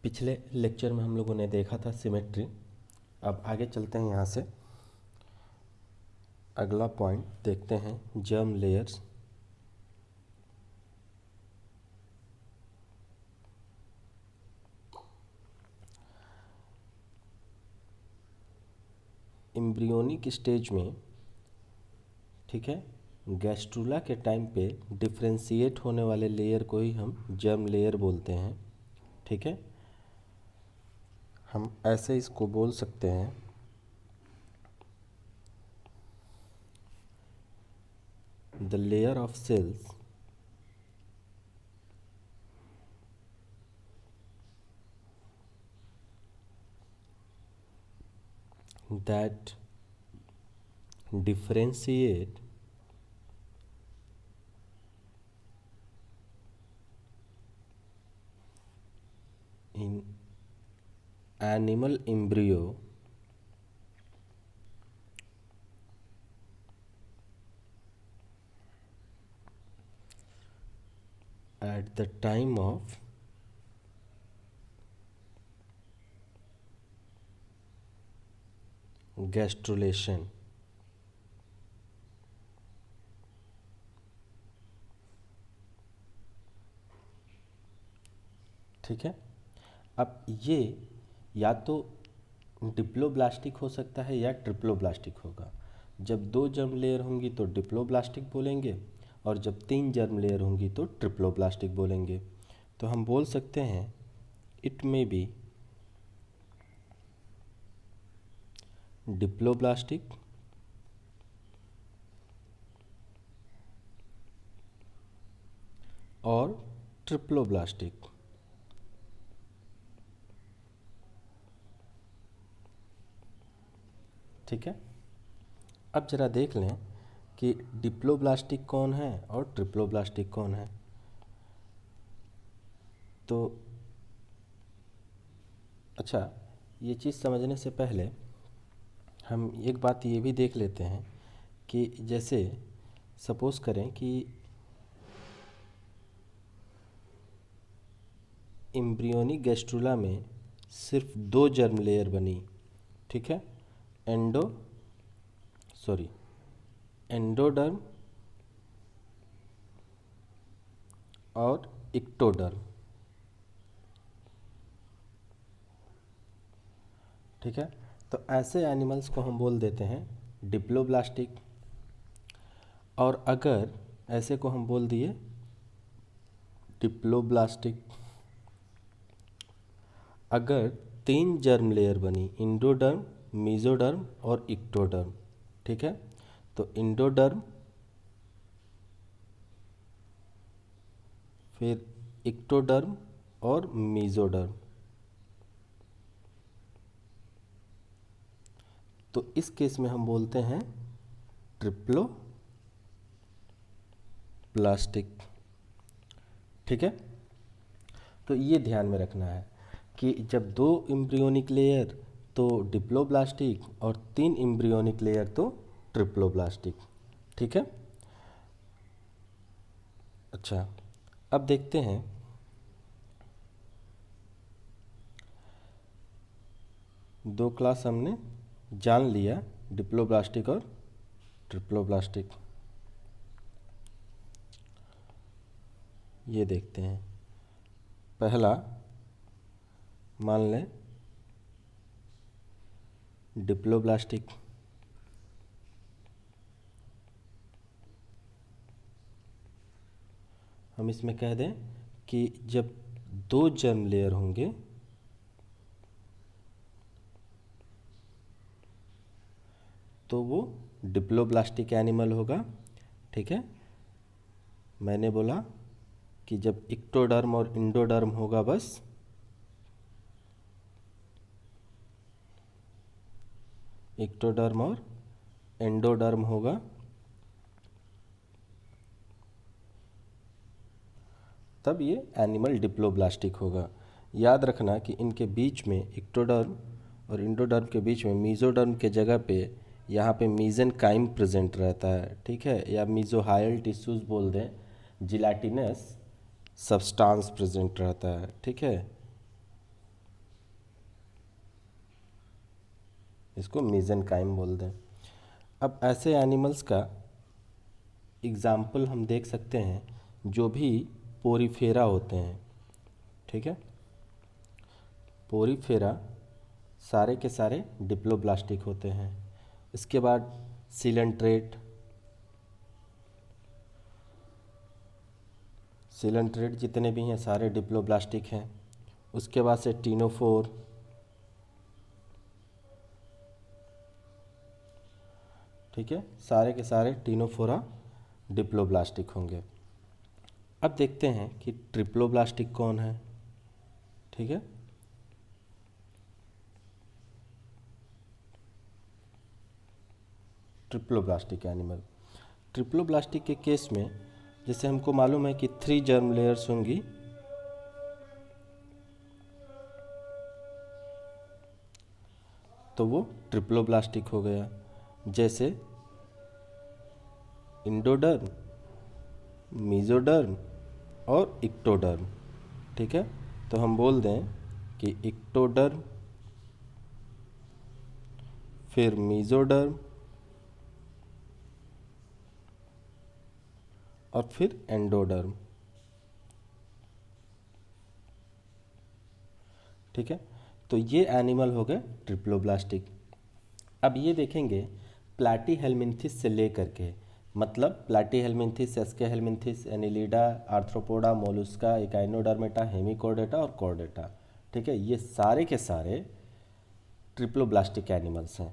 पिछले लेक्चर में हम लोगों ने देखा था सिमेट्री। अब आगे चलते हैं यहाँ से। अगला पॉइंट देखते हैं, जर्म लेयर्स। एम्ब्रियोनिक स्टेज में, ठीक है, गैस्ट्रूला के टाइम पे डिफ्रेंशिएट होने वाले लेयर को ही हम जर्म लेयर बोलते हैं। ठीक है, हम ऐसे इसको बोल सकते हैं, the layer of cells that differentiate in animal embryo at the time of gastrulation। ठीक है, अब ये या तो डिप्लोब्लास्टिक हो सकता है या ट्रिप्लोब्लास्टिक होगा। जब 2 जर्म लेयर होंगी तो डिप्लोब्लास्टिक बोलेंगे, और जब 3 जर्म लेयर होंगी तो ट्रिप्लोब्लास्टिक बोलेंगे। तो हम बोल सकते हैं इट मे बी डिप्लोब्लास्टिक और ट्रिप्लोब्लास्टिक। ठीक है, अब जरा देख लें कि डिप्लोब्लास्टिक कौन है और ट्रिप्लोब्लास्टिक कौन है। तो अच्छा, ये चीज़ समझने से पहले हम एक बात ये भी देख लेते हैं कि जैसे सपोज़ करें कि एम्ब्रियोनिक गैस्ट्रूला में सिर्फ 2 जर्म लेयर बनी। ठीक है, एंडोडर्म और इक्टोडर्म। ठीक है, तो ऐसे एनिमल्स को हम बोल देते हैं डिप्लोब्लास्टिक। और अगर ऐसे को हम बोल दिए डिप्लोब्लास्टिक, अगर 3 जर्म लेयर बनी, इंडोडर्म, मेसोडर्म और इक्टोडर्म। ठीक है, तो इंडोडर्म, फिर इक्टोडर्म और मेसोडर्म, तो इस केस में हम बोलते हैं ट्रिप्लोब्लास्टिक। ठीक है, तो ये ध्यान में रखना है कि जब 2 एम्ब्रियोनिक लेयर तो डिप्लोब्लास्टिक और 3 एम्ब्रियोनिक लेयर तो ट्रिप्लोब्लास्टिक। ठीक है, अच्छा, अब देखते हैं दो क्लास हमने जान लिया, डिप्लोब्लास्टिक और ट्रिप्लोब्लास्टिक। ये देखते हैं, पहला मान लें डिप्लोब्लास्टिक। हम इसमें कह दें कि जब 2 जर्म लेयर होंगे तो वो डिप्लोब्लास्टिक एनिमल होगा। ठीक है, मैंने बोला कि जब इक्टोडर्म और इंडोडर्म होगा, बस इक्टोडर्म और एंडोडर्म होगा, तब ये एनिमल डिप्लोब्लास्टिक होगा। याद रखना कि इनके बीच में, इक्टोडर्म और इंडोडर्म के बीच में, मेसोडर्म के जगह पे यहाँ पे मीजेनकाइम प्रेजेंट रहता है। ठीक है, या मीजोहाइल टिश्यूज बोल दें, जिलाटिनस सब्सटेंस प्रेजेंट रहता है। ठीक है, इसको मीजेनकाइम बोल दें। अब ऐसे एनिमल्स का एग्जाम्पल हम देख सकते हैं जो भी पोरीफेरा होते हैं, ठीक है। पोरीफेरा सारे के सारे डिप्लोब्लास्टिक होते हैं। इसके बाद सिलेंट्रेट, सिलेंट्रेट जितने भी हैं सारे डिप्लोब्लास्टिक हैं। उसके बाद से टीनोफोर, ठीक है, सारे के सारे टीनोफोरा डिप्लोब्लास्टिक होंगे। अब देखते हैं कि ट्रिप्लोब्लास्टिक कौन है, ठीक है। ट्रिप्लोब्लास्टिक एनिमल, ट्रिप्लोब्लास्टिक के केस में जैसे हमको मालूम है कि 3 जर्म लेयर्स होंगी, तो वो ट्रिप्लोब्लास्टिक हो गया। जैसे इंडोडर्म, मीजोडर्म और इक्टोडर्म, ठीक है। तो हम बोल दें कि इक्टोडर्म, फिर मीजोडर्म और फिर एंडोडर्म, ठीक है। तो ये एनिमल हो गए ट्रिप्लोब्लास्टिक। अब ये देखेंगे प्लैटीहेलमिन्थिस से लेकर के, मतलब प्लैटीहेलमिन्थिस, एस्केहेलमिन्थिस, एनिलिडा, आर्थ्रोपोडा, मोलुस्का, इकाइनोडर्मेटा, हेमिकोर्डेटा और कॉर्डेटा, ठीक है। ये सारे के सारे ट्रिप्लोब्लास्टिक एनिमल्स हैं।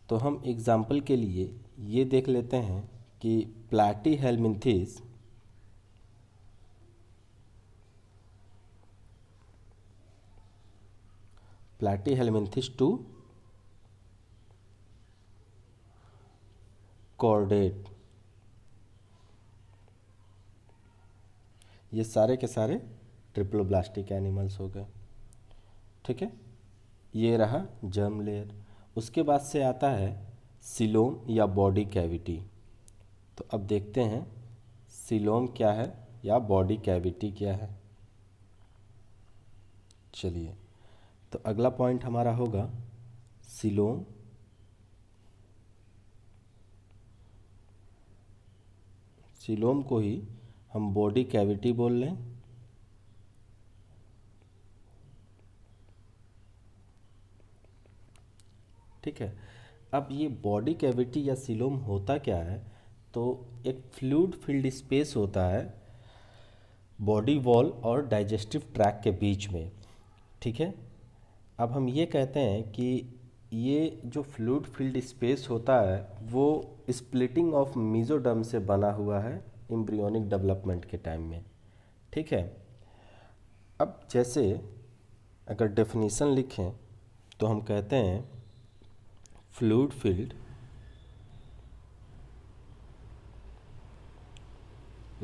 तो हम एग्जाम्पल के लिए ये देख लेते हैं कि प्लैटीहेलमिन्थिस टू कॉर्डेट, ये सारे के सारे ट्रिप्लोब्लास्टिक एनिमल्स हो गए, ठीक है। ये रहा जर्म लेयर। उसके बाद से आता है सिलोम या बॉडी कैविटी। तो अब देखते हैं सिलोम क्या है या बॉडी कैविटी क्या है। चलिए, तो अगला पॉइंट हमारा होगा सिलोम। सिलोम को ही हम बॉडी कैविटी बोल लें। ठीक है। अब ये बॉडी कैविटी या सिलोम होता क्या है, तो एक फ्लूइड फिल्ड स्पेस होता है बॉडी वॉल और डाइजेस्टिव ट्रैक के बीच में, ठीक है। अब हम ये कहते हैं कि ये जो फ्लूइड फील्ड स्पेस होता है वो स्प्लिटिंग ऑफ मीजोडर्म से बना हुआ है एम्ब्रियोनिक डेवलपमेंट के टाइम में, ठीक है। अब जैसे अगर डेफिनेशन लिखें तो हम कहते हैं fluid field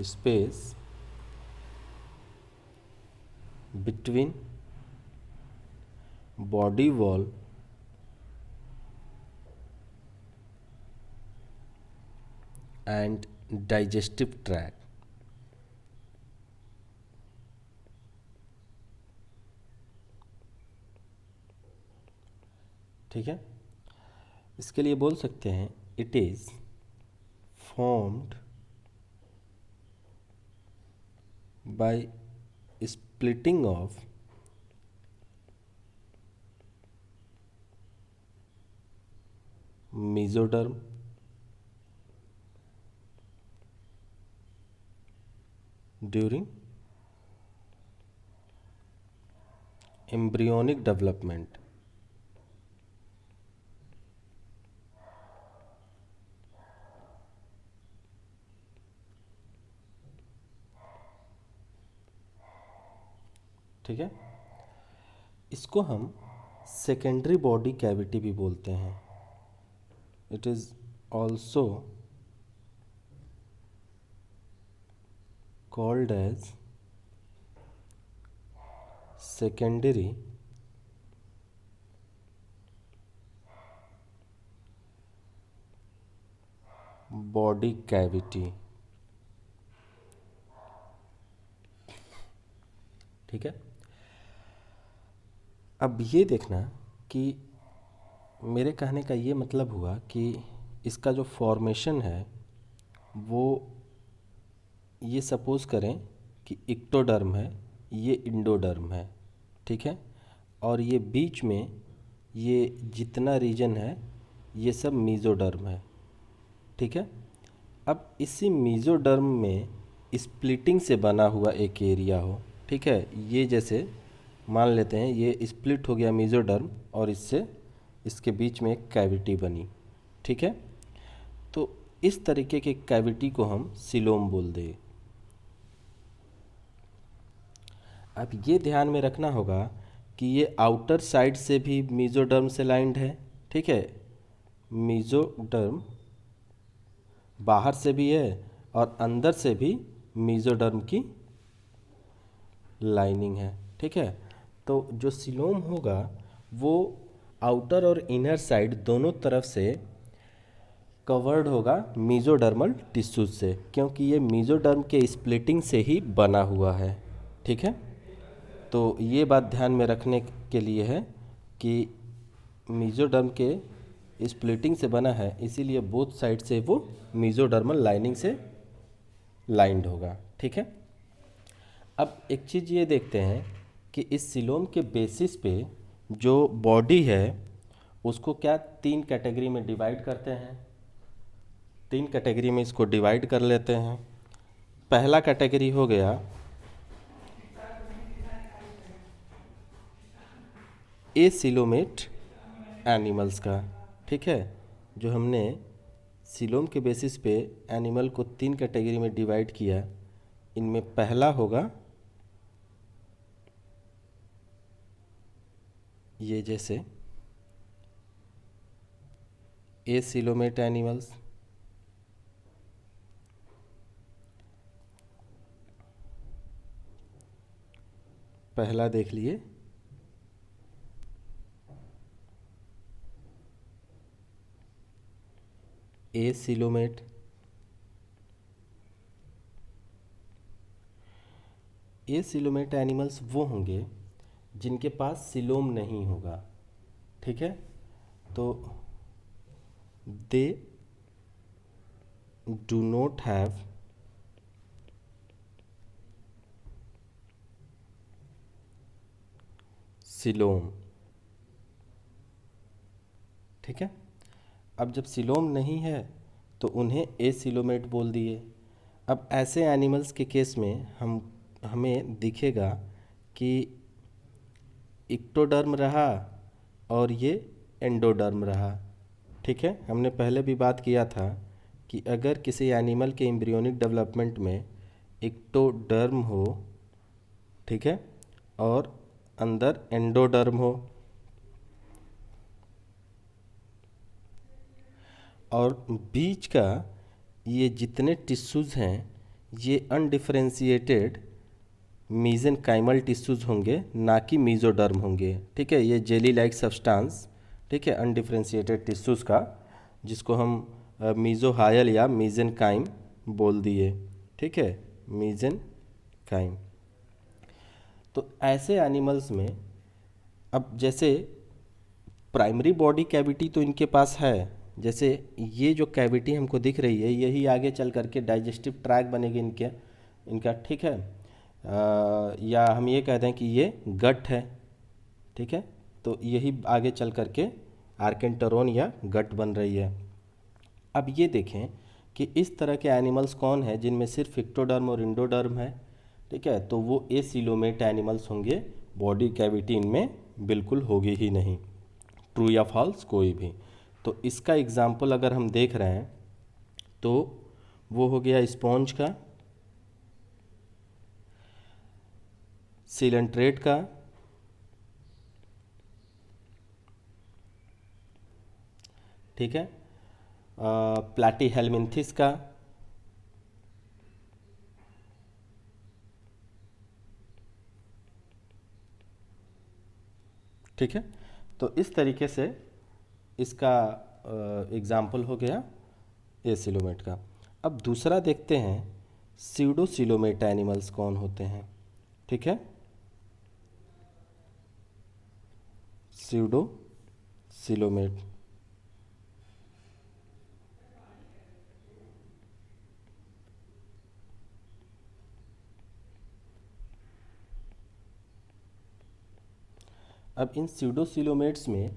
space between body wall and digestive track, ठीक है। इसके लिए बोल सकते हैं it is formed by splitting of mesoderm during embryonic development, ठीक है। इसको हम सेकेंडरी बॉडी कैविटी भी बोलते हैं। It is also called as secondary body cavity, ठीक है। अब ये देखना कि मेरे कहने का ये मतलब हुआ कि इसका जो फॉर्मेशन है वो, ये सपोज़ करें कि इक्टोडर्म है, ये इंडोडर्म है, ठीक है, और ये बीच में ये जितना रीजन है ये सब मीज़ोडर्म है, ठीक है। अब इसी मीज़ोडर्म में स्प्लिटिंग से बना हुआ एक एरिया हो, ठीक है, ये जैसे मान लेते हैं ये स्प्लिट हो गया मीज़ोडर्म और इससे इसके बीच में एक कैविटी बनी, ठीक है। तो इस तरीके के कैविटी को हम सिलोम बोल दें। अब ये ध्यान में रखना होगा कि ये आउटर साइड से भी मीज़ोडर्म से लाइंड है, ठीक है, मीज़ोडर्म बाहर से भी है और अंदर से भी मीज़ोडर्म की लाइनिंग है, ठीक है। तो जो सिलोम होगा वो आउटर और इनर साइड दोनों तरफ से कवर्ड होगा मीज़ोडर्मल टिश्यूज से, क्योंकि ये मीज़ोडर्म के स्प्लिटिंग से ही बना हुआ है, ठीक है। तो ये बात ध्यान में रखने के लिए है कि मीज़ोडर्म के स्प्लिटिंग से बना है, इसीलिए बोथ साइड से वो मीज़ोडर्मल लाइनिंग से लाइंड होगा, ठीक है। अब एक चीज़ ये देखते हैं कि इस सिलोम के बेसिस पे जो बॉडी है उसको क्या 3 कैटेगरी में डिवाइड करते हैं। 3 कैटेगरी में इसको डिवाइड कर लेते हैं। पहला कैटेगरी हो गया एसिलोमेट एनिमल्स का, ठीक है। जो हमने सिलोम के बेसिस पे एनिमल को 3 कैटेगरी में डिवाइड किया, इनमें पहला होगा ये जैसे एसिलोमेट एनिमल्स, पहला देख लिए एसिलोमेट। एसिलोमेट एनिमल्स वो होंगे जिनके पास सिलोम नहीं होगा, ठीक है। तो they do not have coelom, ठीक है। अब जब सिलोम नहीं है तो उन्हें एसिलोमेट बोल दिए। अब ऐसे एनिमल्स के केस में हमें दिखेगा कि इक्टोडर्म रहा और ये एंडोडर्म रहा, ठीक है। हमने पहले भी बात किया था कि अगर किसी एनिमल के एम्ब्रियोनिक डेवलपमेंट में इक्टोडर्म हो, ठीक है, और अंदर एंडोडर्म हो और बीच का ये जितने टिश्यूज़ हैं ये अनडिफरेंशिएटेड मीजेनकाइमल टिश्यूज़ होंगे, ना कि मीज़ोडर्म होंगे, ठीक है। ये जेली लाइक सब्सटेंस, ठीक है, अनडिफरेंशिएटेड टिश्यूज़ का, जिसको हम मीज़ोहायल या मीजेनकाइम बोल दिए, ठीक है, मीजेनकाइम। तो ऐसे एनिमल्स में अब जैसे प्राइमरी बॉडी कैविटी तो इनके पास है, जैसे ये जो कैविटी हमको दिख रही है यही आगे चल करके डाइजेस्टिव ट्रैक बनेगी इनका, ठीक है। या हम ये कह दें कि ये गट है, ठीक है। तो यही आगे चल करके आर्केंटरोन या गट बन रही है। अब ये देखें कि इस तरह के एनिमल्स कौन है जिनमें सिर्फ इक्टोडर्म और इंडोडर्म है, ठीक है। तो वो एसिलोमेट एनिमल्स होंगे, बॉडी कैविटी इनमें बिल्कुल होगी ही नहीं, ट्रू या फॉल्स कोई भी। तो इसका एग्जाम्पल अगर हम देख रहे हैं तो वो हो गया स्पॉन्ज का, सिलेंट्रेट का, ठीक है, प्लैटीहेलमिन्थिस का, ठीक है। तो इस तरीके से इसका एग्जाम्पल हो गया एसिलोमेट का। अब दूसरा देखते हैं सीडोसिलोमेट एनिमल्स कौन होते हैं, ठीक है। Pseudocoelomate. अब इन स्यूडोसिलोमेट्स में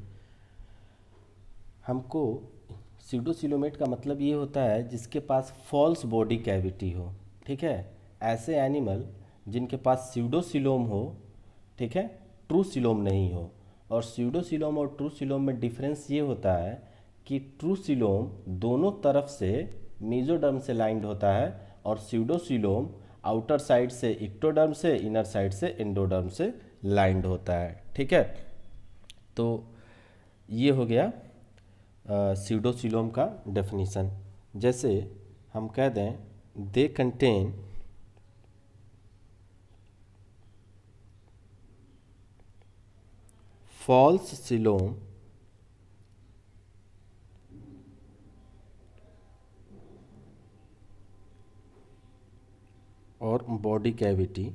हमको, स्यूडोसिलोमेट का मतलब ये होता है जिसके पास फॉल्स बॉडी कैविटी हो, ठीक है। ऐसे एनिमल जिनके पास स्यूडोसिलोम हो, ठीक है, ट्रू सिलोम नहीं हो। और स्यूडोसिलोम और ट्रू सिलोम में डिफरेंस ये होता है कि ट्रू सिलोम दोनों तरफ से मीजोडर्म से लाइंड होता है और स्यूडोसिलोम आउटर साइड से इक्टोडर्म से, इनर साइड से एंडोडर्म से लाइंड होता है, ठीक है। तो ये हो गया स्यूडोसिलोम का डेफिनीशन। जैसे हम कह दें दे कंटेन फॉल्स सिलोम और बॉडी कैविटी,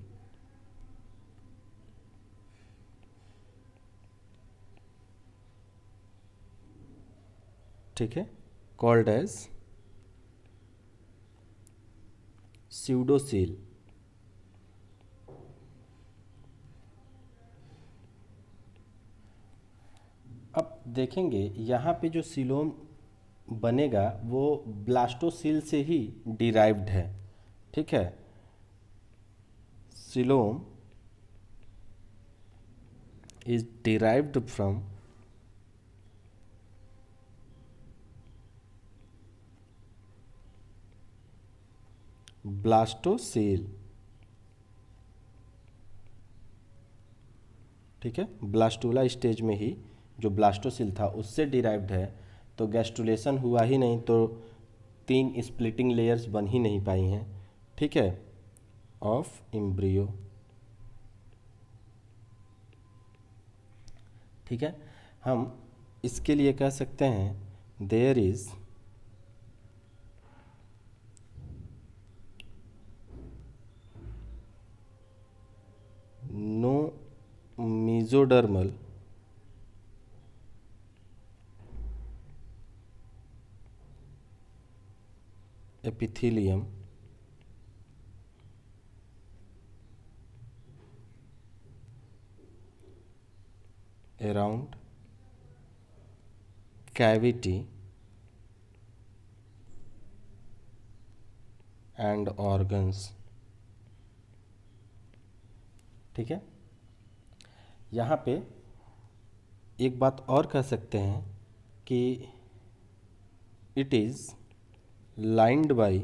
ठीक है, कॉल्ड एज स्यूडोसील। अब देखेंगे यहाँ पे जो सिलोम बनेगा वो ब्लास्टोसील से ही डिराइव्ड है, ठीक है। Coelom is derived from blastocoel, ठीक है। ब्लास्टूला स्टेज में ही जो ब्लास्टोसील था उससे डिराइव्ड है, तो गैस्ट्रुलेशन हुआ ही नहीं तो 3 स्प्लिटिंग लेयर्स बन ही नहीं पाई हैं, ठीक है, ऑफ एम्ब्रियो, ठीक है। हम इसके लिए कह सकते हैं there is no mesodermal epithelium around cavity and organs, ठीक है। यहाँ पे एक बात और कह सकते हैं कि it is lined by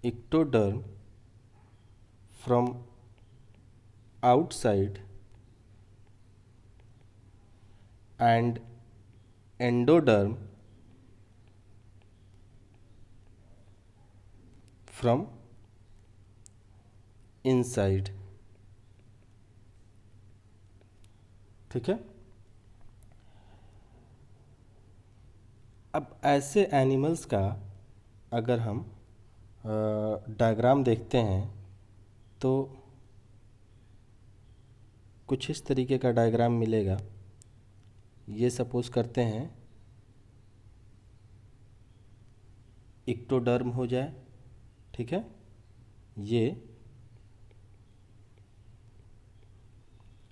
ectoderm from outside and endoderm from inside, ठीक है। अब ऐसे एनिमल्स का अगर हम डायग्राम देखते हैं तो कुछ इस तरीके का डायग्राम मिलेगा। ये सपोज करते हैं इक्टोडर्म हो जाए, ठीक है, ये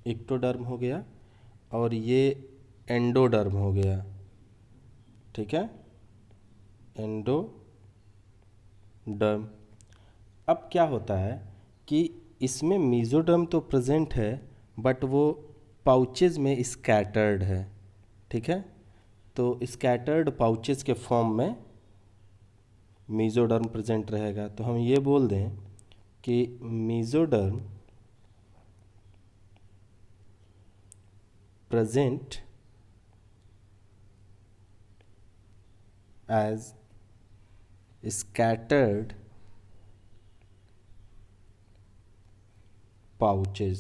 इक्टोडर्म हो गया और ये एंडोडर्म हो गया, ठीक है, एंडोडर्म। अब क्या होता है कि इसमें मीजोडर्म तो प्रेजेंट है बट वो पाउचेज में स्कैटर्ड है, ठीक है। तो स्कैटर्ड पाउचेज के फॉर्म में मीजोडर्म प्रेजेंट रहेगा। तो हम ये बोल दें कि mesoderm present as scattered pouches,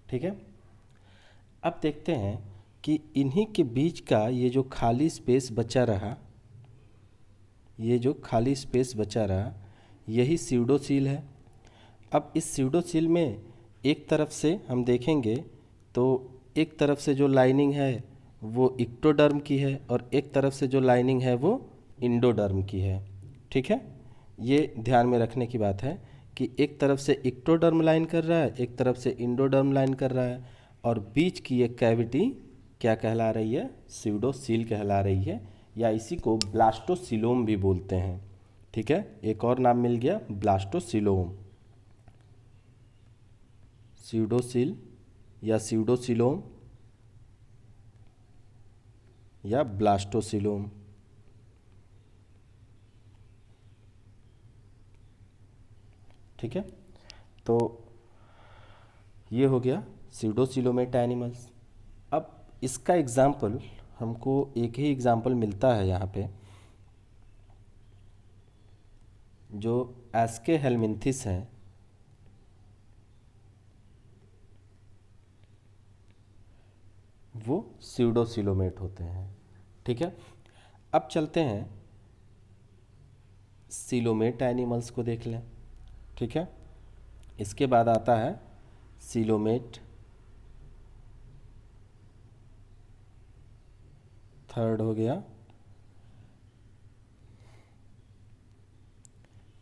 ठीक है। अब देखते हैं कि इन्हीं के बीच का ये जो खाली स्पेस बचा रहा, ये जो खाली स्पेस बचा रहा यही स्यूडोसील है। अब इस स्यूडोसील में एक तरफ से हम देखेंगे तो एक तरफ से जो लाइनिंग है वो इक्टोडर्म की है और एक तरफ से जो लाइनिंग है वो इंडोडर्म की है। ठीक है, ये ध्यान में रखने की बात है कि एक तरफ से इक्टोडर्म लाइन कर रहा है, एक तरफ से इंडोडर्म लाइन कर रहा है, और बीच की एक कैविटी क्या कहला रही है? स्यूडोसील कहला रही है, या इसी को ब्लास्टोसिलोम भी बोलते हैं। ठीक है, एक और नाम मिल गया ब्लास्टोसिलोम। स्यूडोसील या स्यूडोसिलोम या ब्लास्टोसिलोम। ठीक है, तो ये हो गया स्यूडोसिलोमेट एनिमल्स। अब इसका एग्जाम्पल हमको एक ही एग्जाम्पल मिलता है यहाँ पे, जो एस्के हेलमिंथिस हैं, वो स्यूडोसिलोमेट होते हैं। ठीक है, अब चलते हैं सिलोमेट एनिमल्स को देख लें। ठीक है, इसके बाद आता है सिलोमेट, थर्ड हो गया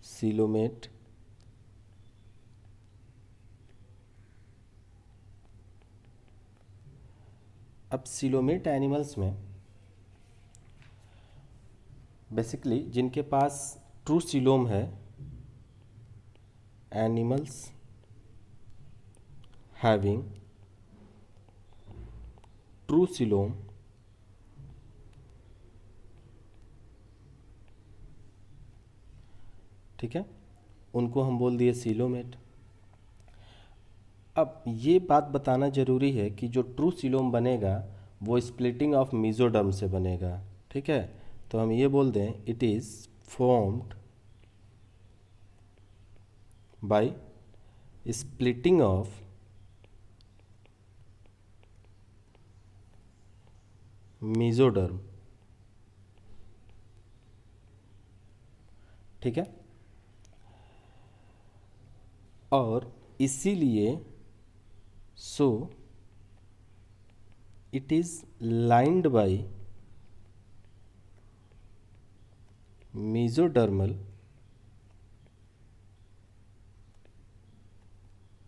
सिलोमेट, अब सिलोमेट एनिमल्स में बेसिकली जिनके पास ट्रू सिलोम है, एनिमल्स हैविंग ट्रू सिलोम, ठीक है, उनको हम बोल दिए सिलोमेट। अब ये बात बताना जरूरी है कि जो ट्रू सिलोम बनेगा वो स्प्लिटिंग ऑफ मीजोडर्म से बनेगा। ठीक है, तो हम ये बोल दें it is formed by splitting of mesoderm. ठीक है, और इसीलिए so it is lined by mesodermal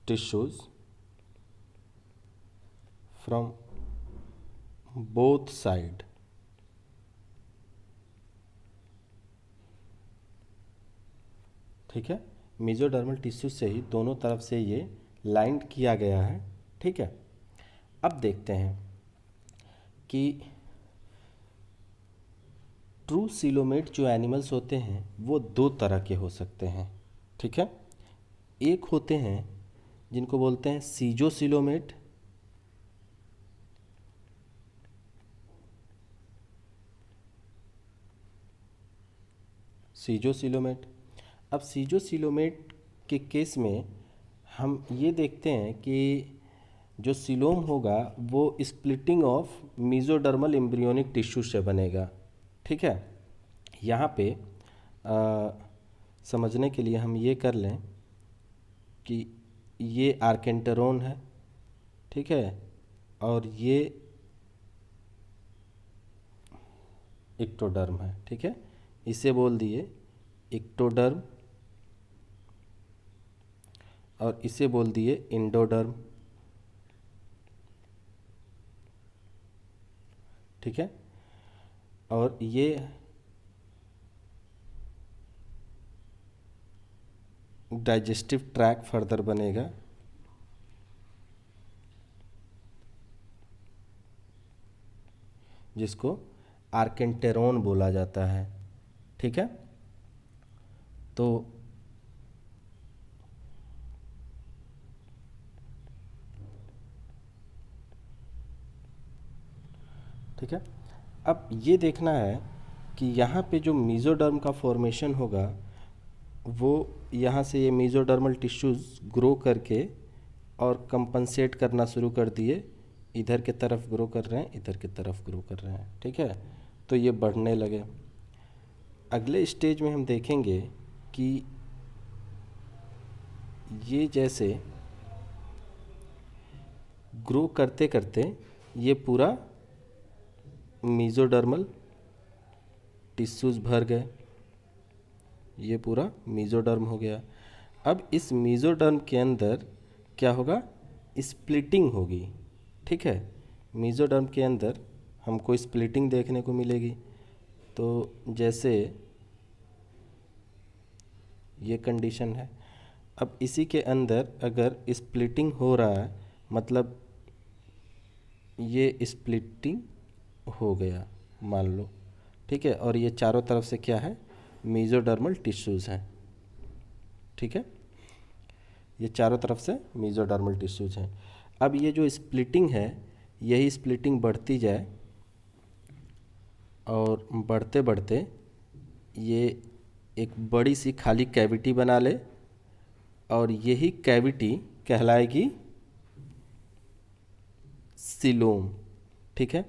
tissues from both side। ठीक है, मेसोडर्मल टिश्यू से ही दोनों तरफ से ये लाइंड किया गया है। ठीक है, अब देखते हैं कि ट्रू सिलोमेट जो एनिमल्स होते हैं वो दो तरह के हो सकते हैं। ठीक है, एक होते हैं जिनको बोलते हैं सीजो सिलोमेट, सीजो सिलोमेट। अब सीजो सिलोमेट के केस में हम ये देखते हैं कि जो सिलोम होगा वो splitting of mesodermal embryonic tissue से बनेगा। ठीक है, यहाँ पे समझने के लिए हम ये कर लें कि ये आर्केंटेरोन है, ठीक है, और ये इक्टोडर्म है। ठीक है, इसे बोल दिए इक्टोडर्म और इसे बोल दिए इंडोडर्म। ठीक है, और ये डाइजेस्टिव ट्रैक फर्दर बनेगा, जिसको आर्केंटेरोन बोला जाता है। ठीक है, तो ठीक है, अब ये देखना है कि यहाँ पे जो मीजोडर्म का फॉर्मेशन होगा वो यहाँ से ये मीजोडर्मल टिश्यूज़ ग्रो करके और कंपनसेट करना शुरू कर दिए, इधर के तरफ ग्रो कर रहे हैं, इधर की तरफ ग्रो कर रहे हैं। ठीक है, तो ये बढ़ने लगे। अगले स्टेज में हम देखेंगे कि ये जैसे ग्रो करते करते ये पूरा मीजोडर्मल टिश्यूज़ भर गए, ये पूरा मीजोडर्म हो गया। अब इस मीजोडर्म के अंदर क्या होगा, स्प्लिटिंग होगी। ठीक है, मीजोडर्म के अंदर हमको स्प्लिटिंग देखने को मिलेगी। तो जैसे ये कंडीशन है, अब इसी के अंदर अगर स्प्लिटिंग हो रहा है, मतलब ये स्प्लिटिंग हो गया मान लो, ठीक है, और ये चारों तरफ से क्या है, मीजोडर्मल टिश्यूज़ हैं। ठीक है, ये चारों तरफ से मीजोडर्मल टिश्यूज़ हैं। अब ये जो स्प्लिटिंग है, यही स्प्लिटिंग बढ़ती जाए और बढ़ते बढ़ते ये एक बड़ी सी खाली कैविटी बना ले, और यही कैविटी कहलाएगी सिलोम। ठीक है,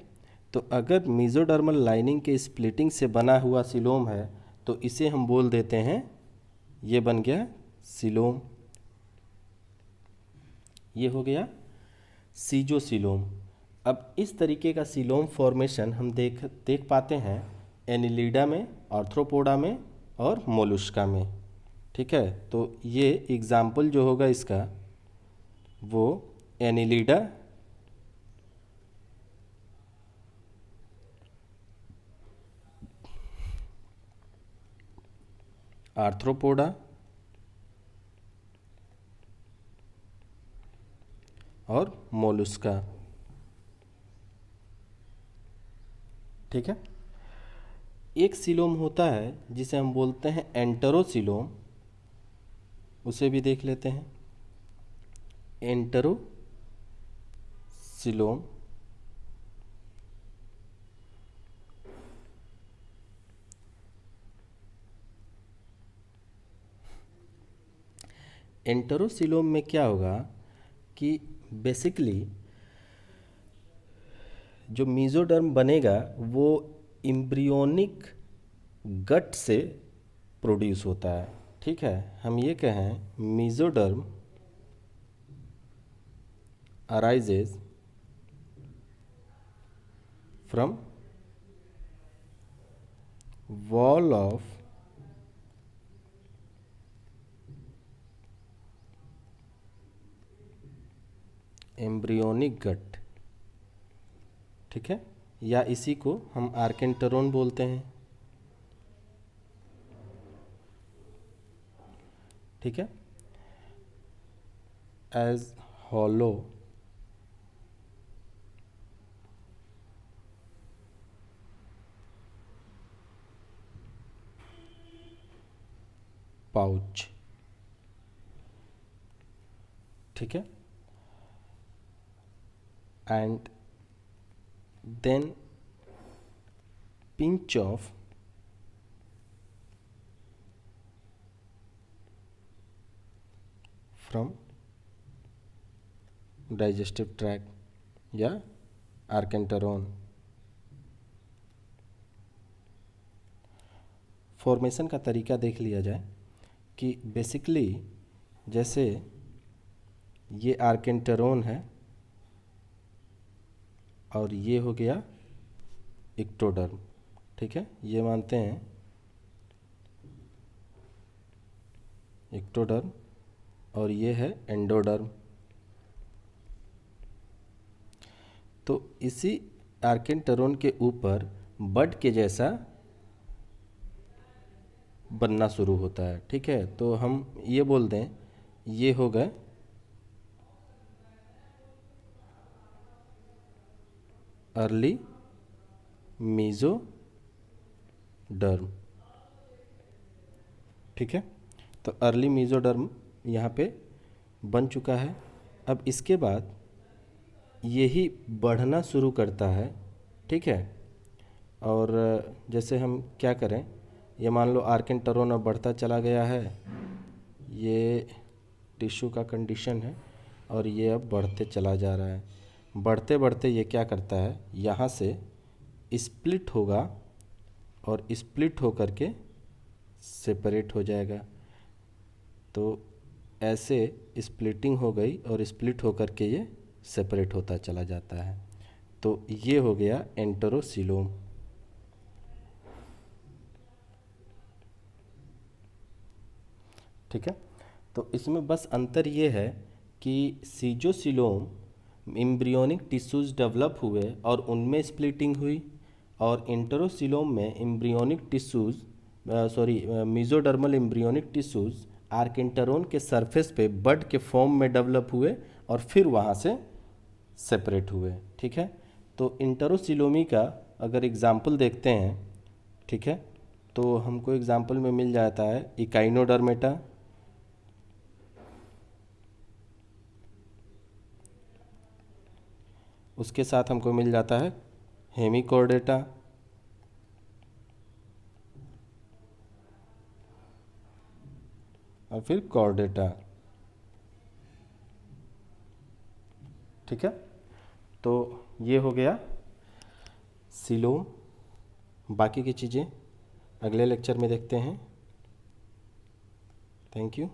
तो अगर मीजोडर्मल लाइनिंग के स्प्लिटिंग से बना हुआ सिलोम है तो इसे हम बोल देते हैं, ये बन गया सिलोम, ये हो गया सीजोसिलोम। अब इस तरीके का सिलोम फॉर्मेशन हम देख पाते हैं एनिलिडा में, आर्थ्रोपोडा में और मोलुस्का में। ठीक है, तो ये एग्जाम्पल जो होगा इसका वो एनिलिडा, आर्थ्रोपोडा और मोलुस्का। ठीक है, एक सिलोम होता है जिसे हम बोलते हैं एंटरोसिलोम, उसे भी देख लेते हैं। एंटरोसिलोम एंटरोसिलोम में क्या होगा कि बेसिकली जो मीजोडर्म बनेगा वो इम्ब्रियोनिक गट से प्रोड्यूस होता है। ठीक है, हम ये कहें mesoderm arises from wall of embryonic gut. ठीक है, या इसी को हम आर्केंटरोन बोलते हैं। ठीक है, एज हॉलो पाउच। ठीक है, and then pinch of from digestive tract या आर्केंटरोन। फॉर्मेशन का तरीका देख लिया जाए कि बेसिकली जैसे ये आर्केंटरोन है और ये हो गया इक्टोडर्म। ठीक है, ये मानते हैं इक्टोडर्म और ये है एंडोडर्म। तो इसी आर्केंटरोन के ऊपर बड के जैसा बनना शुरू होता है। ठीक है, तो हम ये बोल दें ये हो गए अर्ली मीजोडर्म। ठीक है, तो अर्ली मीजोडर्म यहाँ पे बन चुका है। अब इसके बाद यही बढ़ना शुरू करता है। ठीक है, और जैसे हम क्या करें, ये मान लो आर्केंटरोन अब बढ़ता चला गया है, ये टिश्यू का कंडीशन है और ये अब बढ़ते चला जा रहा है। बढ़ते बढ़ते ये क्या करता है, यहाँ से स्प्लिट होगा और स्प्लिट होकर के सेपरेट हो जाएगा। तो ऐसे स्प्लिटिंग हो गई और स्प्लिट होकर के ये सेपरेट होता चला जाता है। तो ये हो गया एंटेरोसीलोम। ठीक है, तो इसमें बस अंतर ये है कि सीजोसीलोम एम्ब्रियोनिक टिश्यूज़ डेवलप हुए और उनमें स्प्लिटिंग हुई, और एंटेरोसीलोम में embryonic tissues mesodermal embryonic tissues archenteron के सरफेस पे बड के फॉर्म में डेवलप हुए और फिर वहाँ से सेपरेट हुए। ठीक है, तो इंटेरोसिलोमी का अगर एग्जाम्पल देखते हैं, ठीक है, तो हमको एग्जाम्पल में मिल जाता है इकाइनोडर्मेटा, उसके साथ हमको मिल जाता है हेमिकॉर्डेटा, और फिर कॉर्डेटा। ठीक है, तो ये हो गया सिलोम। बाकी की चीज़ें अगले लेक्चर में देखते हैं। Thank you.